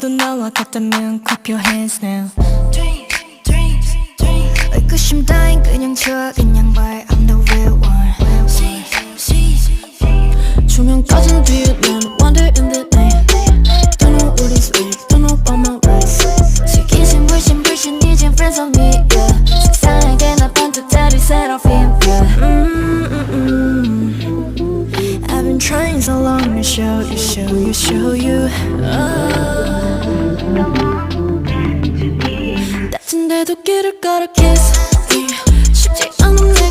너도 나와 같다면 clap your hands now. 의구심 따윈 그냥 쳐 그냥 말 I'm the real one. 조명 꺼진 뒤에 난 wander in the night. Don't know what is real, don't know about my rights. 슬기신 불신 이젠 friends on me yeah. 색상에게 나 반짝다리 세라핀 yeah. I've been trying so long to show you. 다친데도 길을 걸어 kiss.